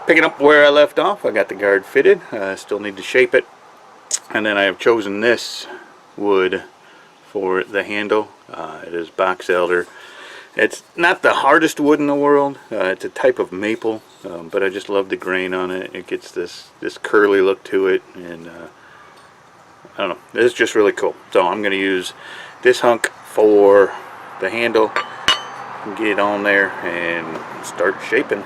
Picking up where I left off, I got the guard fitted. Still need to shape it. And then I have chosen this wood for the handle. It is box elder. It's not the hardest wood in the world. It's a type of maple, but I just love the grain on it. It gets this curly look to it, and I don't know, it's just really cool. So I'm going to use this hunk for the handle, get it on there, and start shaping.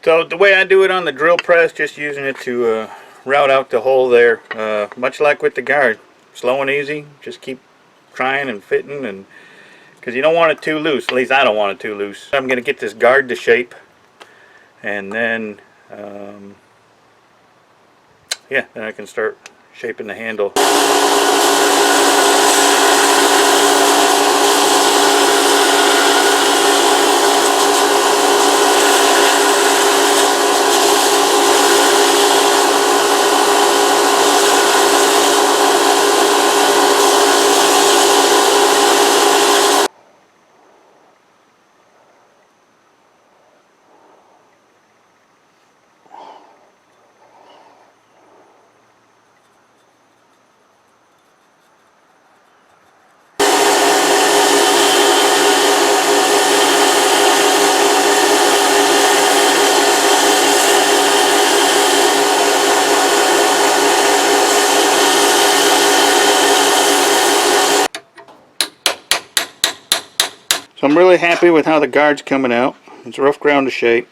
So the way I do it on the drill press, just using it to route out the hole there, much like with the guard, slow and easy. Just keep trying and fitting, and because you don't want it too loose. At least I don't want it too loose. I'm going to get this guard to shape, and then yeah, then I can start shaping the handle. So I'm really happy with how the guard's coming out. It's rough ground to shape.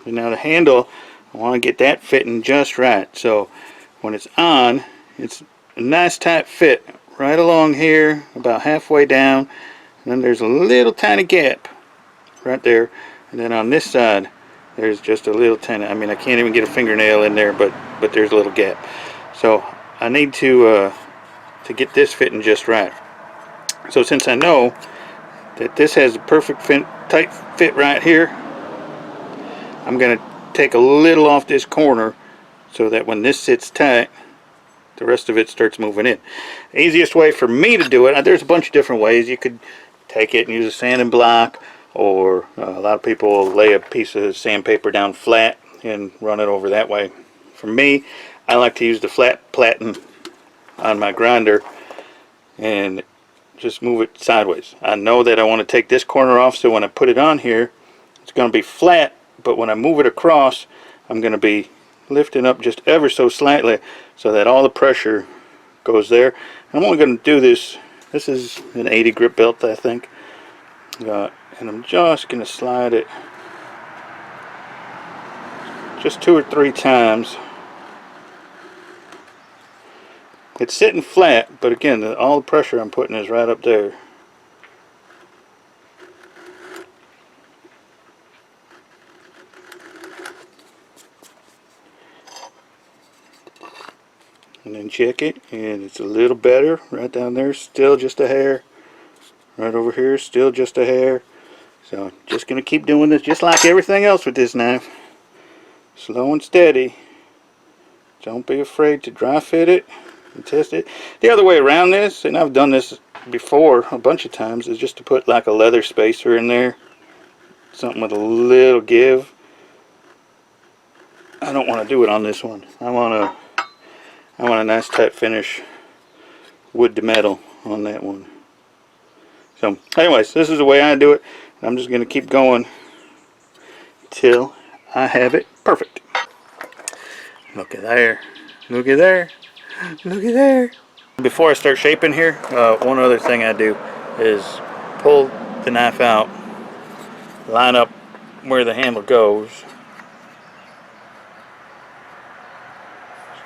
And now the handle, I want to get that fitting just right. So when it's on, it's a nice tight fit right along here, about halfway down. And then there's a little tiny gap right there. And then on this side, there's just a little tiny, I mean, I can't even get a fingernail in there, but there's a little gap. So I need to get this fitting just right. So since I know that this has a perfect fit, tight fit right here, I'm going to take a little off this corner so that when this sits tight, the rest of it starts moving in. The easiest way for me to do it, there's a bunch of different ways. You could take it and use a sanding block, or a lot of people will lay a piece of sandpaper down flat and run it over that way. For me, I like to use the flat platen on my grinder and just move it sideways. I know that I want to take this corner off, so when I put it on here, it's going to be flat, but when I move it across, I'm going to be lifting up just ever so slightly so that all the pressure goes there. And I'm only going to do this, this is an 80 grip belt, I think, and I'm just going to slide it just 2 or 3 times. It's sitting flat, but again, all the pressure I'm putting is right up there. And then check it, and it's a little better right down there, still just a hair. Right over here, still just a hair. So just going to keep doing this just like everything else with this knife. Slow and steady. Don't be afraid to dry fit it and test it. The other way around this, and I've done this before a bunch of times, is just to put like a leather spacer in there, something with a little give. I don't want to do it on this one. I want a nice tight finish, wood to metal on that one. So anyways, this is the way I do it. I'm just going to keep going till I have it perfect. Look at there, look at there, look at there. Before I start shaping here, one other thing I do is pull the knife out, line up where the handle goes,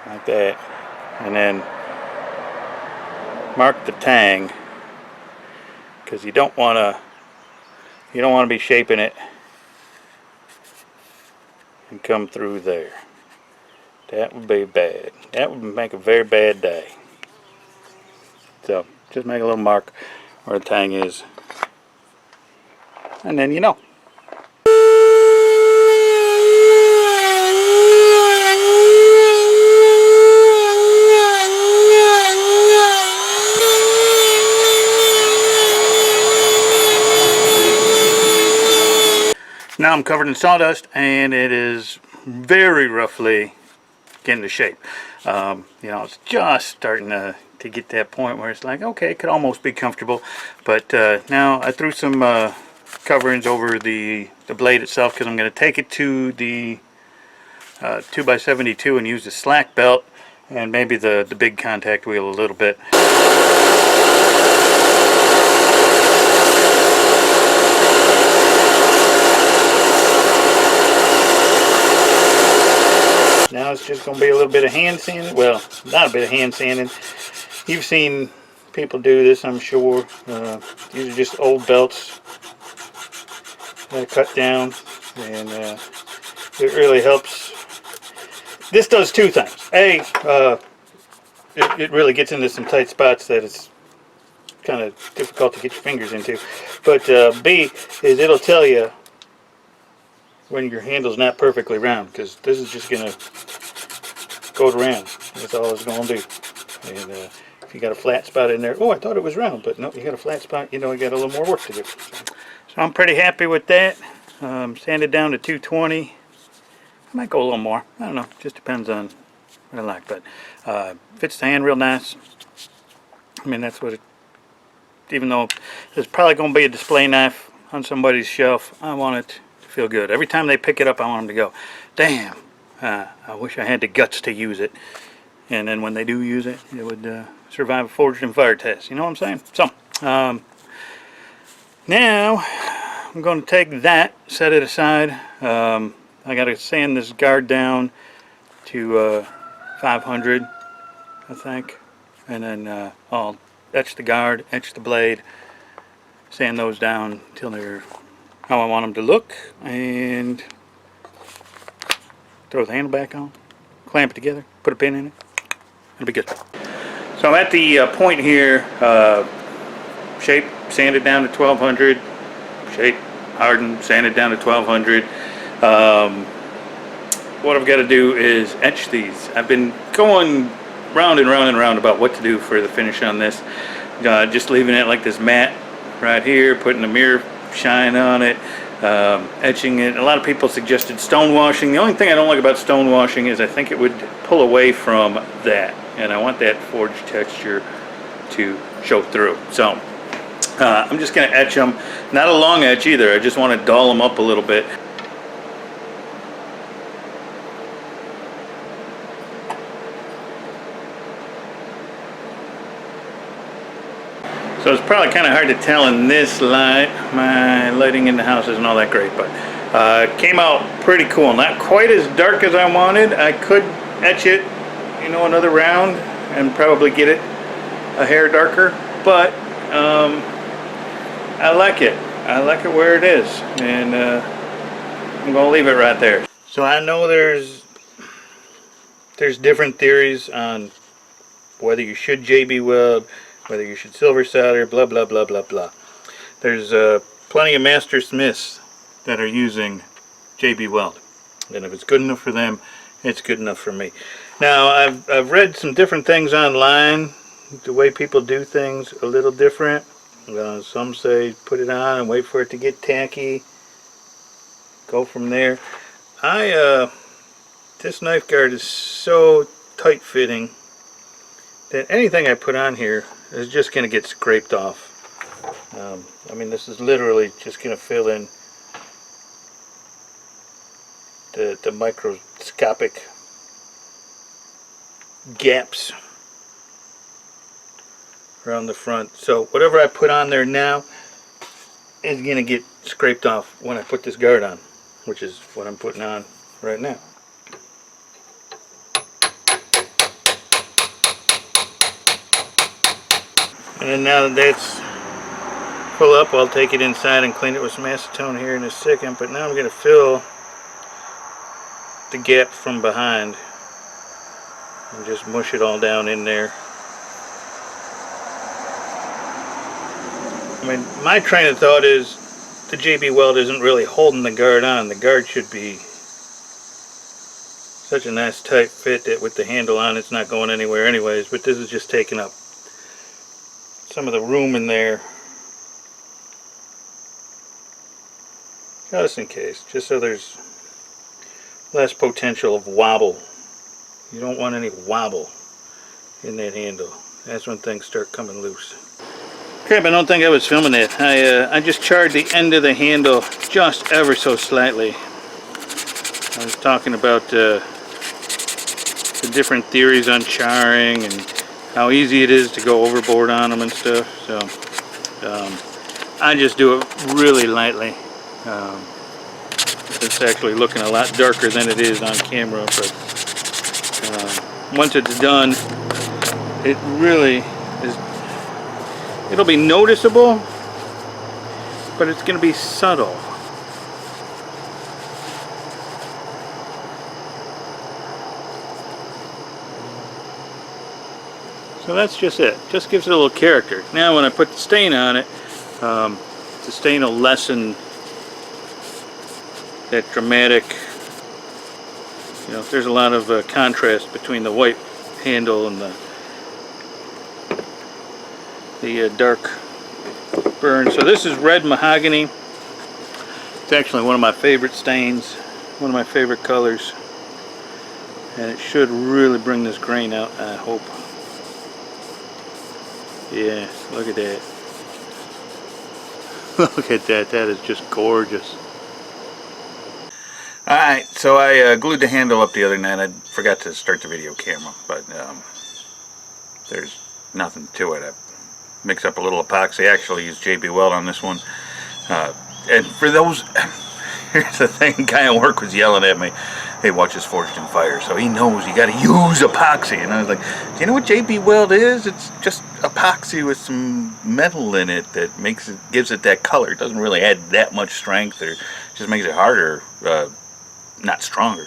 like that, and then mark the tang, because you don't want to be shaping it and come through there. That would be bad. That would make a very bad day. So just make a little mark where the tang is, and then you know. Now I'm covered in sawdust, and it is very roughly getting to shape. You know, it's just starting to get to that point where it's like, okay, it could almost be comfortable. But now I threw some coverings over the blade itself, because I'm going to take it to the 2x72 and use the slack belt and maybe the big contact wheel a little bit. Now it's just going to be a little bit of hand sanding. Well, not a bit of hand sanding. You've seen people do this, I'm sure. These are just old belts that I cut down, and it really helps. This does two things. A, it really gets into some tight spots that it's kind of difficult to get your fingers into. But B is it'll tell you when your handle's not perfectly round, because this is just going to go around. That's all it's going to do. And if you got a flat spot in there, oh, I thought it was round, but no, you got a flat spot, you know, you got a little more work to do. So I'm pretty happy with that. Sanded down to 220. I might go a little more. I don't know. Just depends on what I like. But fits the hand real nice. I mean, that's what it, even though there's probably going to be a display knife on somebody's shelf, I want it to feel good. Every time they pick it up, I want them to go, damn, I wish I had the guts to use it. And then when they do use it, it would survive a forged and fire test. You know what I'm saying? So, now I'm going to take that, set it aside. I got to sand this guard down to 500, I think. And then I'll etch the guard, etch the blade, sand those down until they're how I want them to look, and throw the handle back on, clamp it together, put a pin in it. It'll be good. So I'm at the point here, shape, sanded down to 1200, shape, hardened, sanded down to 1200. What I've got to do is etch these. I've been going round and round and round about what to do for the finish on this. Just leaving it like this matte right here, putting a mirror shine on it, etching it. A lot of people suggested stone washing. The only thing I don't like about stone washing is I think it would pull away from that, and I want that forged texture to show through. So I'm just going to etch them. Not a long etch either. I just want to dull them up a little bit. So it's probably kind of hard to tell in this light. My lighting in the house isn't all that great, but it came out pretty cool. Not quite as dark as I wanted. I could etch it, you know, another round and probably get it a hair darker, but I like it. I like it where it is, and I'm gonna leave it right there. So I know there's different theories on whether you should JB weld, whether you should silver solder, blah blah blah blah blah. There's plenty of master smiths that are using JB weld, and if it's good enough for them, it's good enough for me. Now I've read some different things online. The way people do things a little different. Some say put it on and wait for it to get tacky. Go from there. This knife guard is so tight fitting that anything I put on here is just going to get scraped off. I mean, this is literally just going to fill in the microscopic gaps around the front. So whatever I put on there now is going to get scraped off when I put this guard on, which is what I'm putting on right now. And then now that that's full up, I'll take it inside and clean it with some acetone here in a second. But now I'm going to fill the gap from behind and just mush it all down in there. I mean, my train of thought is the JB weld isn't really holding the guard on. The guard should be such a nice tight fit that with the handle on it's not going anywhere anyways, but this is just taking up some of the room in there. just in case, just so there's less potential of wobble. You don't want any wobble in that handle. That's when things start coming loose. Crap, I don't think I was filming it. I just charred the end of the handle just ever so slightly. I was talking about the different theories on charring and how easy it is to go overboard on them and stuff. So I just do it really lightly. It's actually looking a lot darker than it is on camera, but once it's done, it really is. It'll be noticeable, but it's going to be subtle. So that's just it. Just gives it a little character. Now when I put the stain on it, the stain will lessen that dramatic, you know, there's a lot of contrast between the white handle and the dark burn. So this is red mahogany. It's actually one of my favorite stains, one of my favorite colors, and it should really bring this grain out, I hope. Yeah, look at that. Look at that, that is just gorgeous. Alright, so I glued the handle up the other night. I forgot to start the video camera, but there's nothing to it. I mixed up a little epoxy. I actually used JB Weld on this one. And for those, here's the thing, guy at work was yelling at me, hey, watch this Forged in Fire, so he knows you gotta use epoxy. And I was like, do you know what JB Weld is? It's just epoxy with some metal in it that makes it, gives it that color. It doesn't really add that much strength, or just makes it harder, not stronger.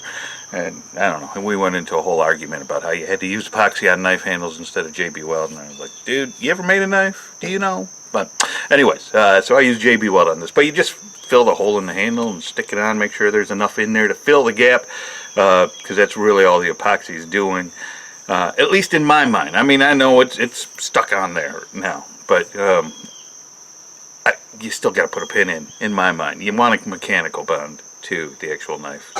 And I don't know, and we went into a whole argument about how you had to use epoxy on knife handles instead of JB Weld, and I was like, dude, you ever made a knife? Do you know? But anyways, so I use JB Weld on this, but you just fill the hole in the handle and stick it on, make sure there's enough in there to fill the gap, because that's really all the epoxy is doing, at least in my mind. I mean, I know it's stuck on there now, but you still got to put a pin in my mind. You want a mechanical bond to the actual knife.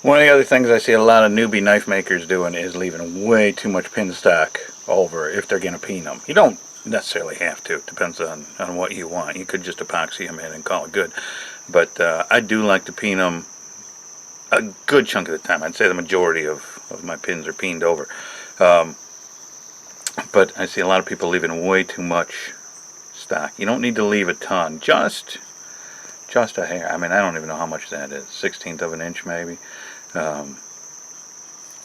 One of the other things I see a lot of newbie knife makers doing is leaving way too much pin stock over if they're going to peen them. You don't necessarily have to. It depends on what you want. You could just epoxy them in and call it good. But I do like to peen them a good chunk of the time. I'd say the majority of my pins are peened over. But I see a lot of people leaving way too much stock. You don't need to leave a ton. Just a hair. I mean, I don't even know how much that is. 1/16 of an inch maybe.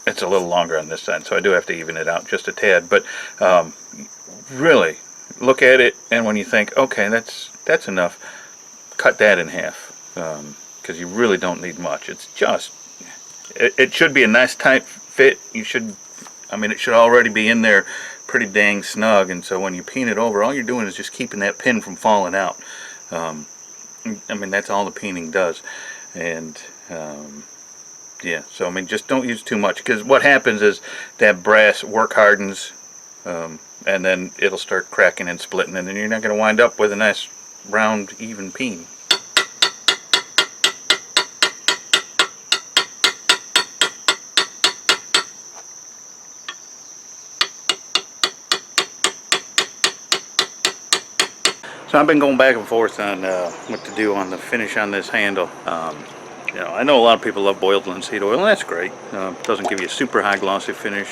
It's a little longer on this side, so I do have to even it out just a tad. But really, look at it, and when you think, okay, that's enough, cut that in half, because you really don't need much. It's just, it should be a nice tight fit. You should, I mean, it should already be in there pretty dang snug, and so when you peen it over, all you're doing is just keeping that pin from falling out. I mean, that's all the peening does. And yeah, so I mean, just don't use too much, because what happens is that brass work hardens, and then it'll start cracking and splitting, and then you're not going to wind up with a nice round even peen. So I've been going back and forth on what to do on the finish on this handle. You know, I know a lot of people love boiled linseed oil, and that's great. It doesn't give you a super high glossy finish,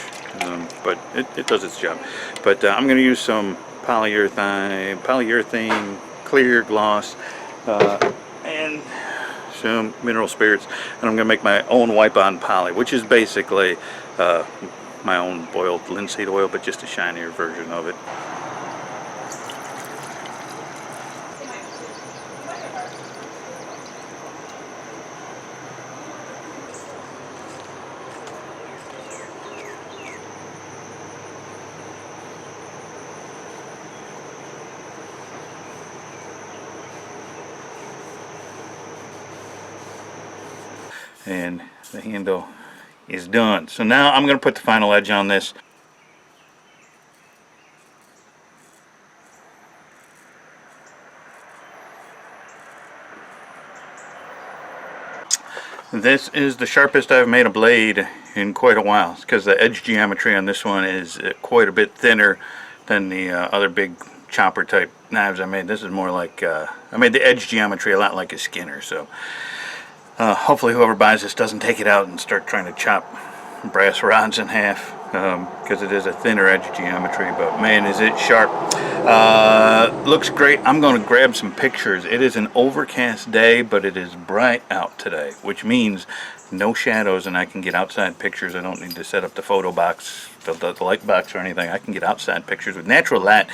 but it does its job. But I'm going to use some polyurethane clear gloss, and some mineral spirits, and I'm going to make my own wipe-on poly, which is basically my own boiled linseed oil, but just a shinier version of it. And the handle, is done. So now I'm going to put the final edge on this. This is the sharpest I've made a blade in quite a while, because the edge geometry on this one is quite a bit thinner than the other big chopper type knives I made. This is more like, I made the edge geometry a lot like a Skinner, so hopefully whoever buys this doesn't take it out and start trying to chop brass rods in half, because it is a thinner edge geometry, but man is it sharp. Looks great. I'm going to grab some pictures. It is an overcast day, but it is bright out today, which means no shadows, and I can get outside pictures. I don't need to set up the photo box, the light box or anything. I can get outside pictures with natural light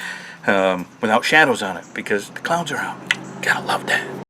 without shadows on it, because the clouds are out. Gotta love that.